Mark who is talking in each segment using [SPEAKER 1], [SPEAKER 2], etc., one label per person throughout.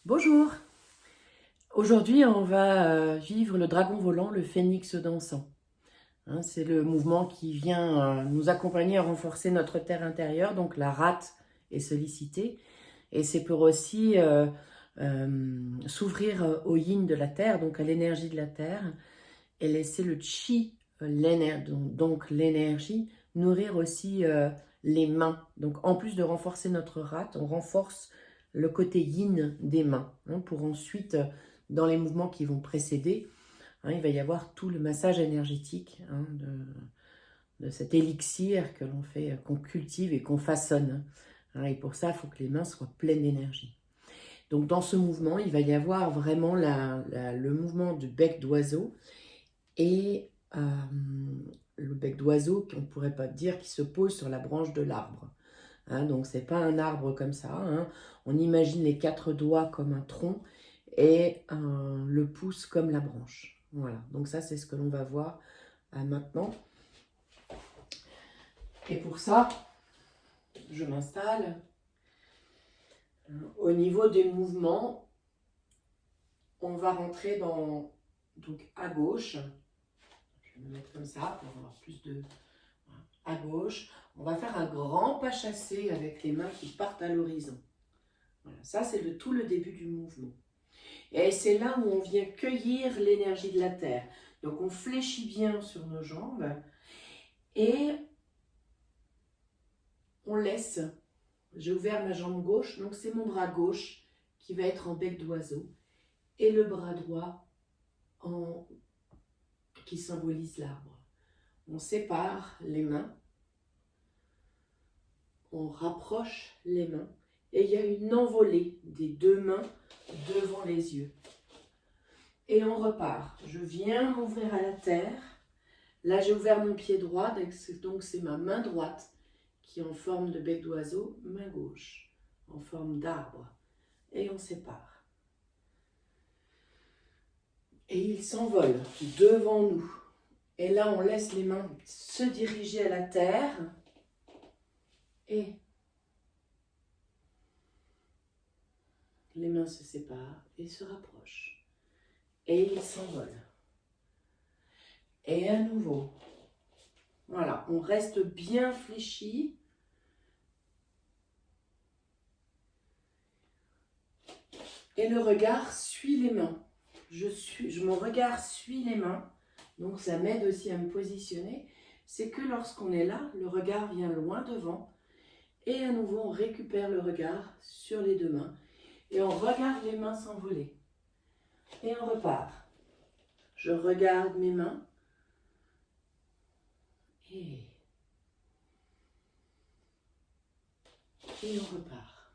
[SPEAKER 1] Bonjour, aujourd'hui on va vivre le dragon volant, le phénix dansant. C'est le mouvement qui vient nous accompagner à renforcer notre terre intérieure, donc la rate est sollicitée. Et c'est pour aussi s'ouvrir au yin de la terre, donc à l'énergie de la terre, et laisser le chi, donc l'énergie, nourrir aussi les mains. Donc en plus de renforcer notre rate, on renforce le côté yin des mains, pour ensuite, dans les mouvements qui vont précéder, il va y avoir tout le massage énergétique de cet élixir que l'on fait, qu'on cultive et qu'on façonne. Et pour ça, il faut que les mains soient pleines d'énergie. Donc dans ce mouvement, il va y avoir vraiment le mouvement du bec d'oiseau et le bec d'oiseau, qu'on ne pourrait pas dire, qui se pose sur la branche de l'arbre. Donc c'est pas un arbre comme ça. On imagine les 4 doigts comme un tronc et le pouce comme la branche. Voilà, donc ça c'est ce que l'on va voir maintenant. Et pour ça, je m'installe. Au niveau des mouvements, on va rentrer donc à gauche. Je vais me mettre comme ça pour avoir plus de... À gauche, on va faire un grand pas chassé avec les mains qui partent à l'horizon. Voilà, ça c'est tout le début du mouvement. Et c'est là où on vient cueillir l'énergie de la terre. Donc on fléchit bien sur nos jambes et on laisse. J'ai ouvert ma jambe gauche, donc c'est mon bras gauche qui va être en bec d'oiseau et le bras droit qui symbolise l'arbre. On sépare les mains, on rapproche les mains et il y a une envolée des 2 mains devant les yeux. Et on repart. Je viens m'ouvrir à la terre. Là, j'ai ouvert mon pied droit, donc c'est ma main droite qui est en forme de bec d'oiseau, main gauche en forme d'arbre. Et on sépare. Et il s'envole devant nous. Et là, on laisse les mains se diriger à la terre. Et les mains se séparent et se rapprochent. Et il s'envole. Et à nouveau. Voilà, on reste bien fléchi. Et le regard suit les mains. Mon regard suit les mains. Donc ça m'aide aussi à me positionner. C'est que lorsqu'on est là, le regard vient loin devant. Et à nouveau, on récupère le regard sur les 2 mains. Et on regarde les mains s'envoler. Et on repart. Je regarde mes mains. Et on repart.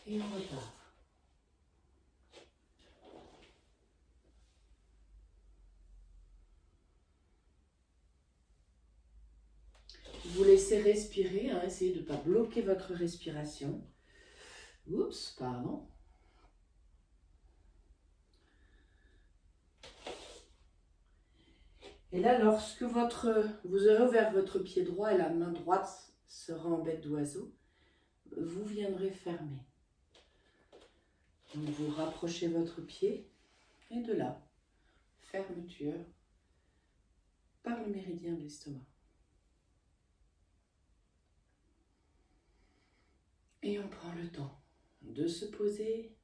[SPEAKER 1] Et on repart. Vous laissez respirer, essayez de ne pas bloquer votre respiration. Oups, pardon. Et là, lorsque vous aurez ouvert votre pied droit et la main droite sera en bec d'oiseau, vous viendrez fermer. Donc vous rapprochez votre pied et de là, fermeture par le méridien de l'estomac. Et on prend le temps de se poser,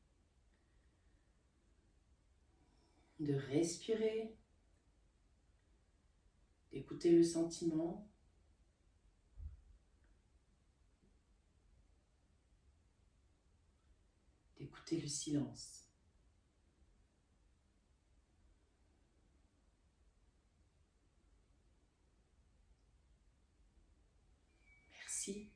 [SPEAKER 1] de respirer, d'écouter le sentiment. D'écouter le silence. Merci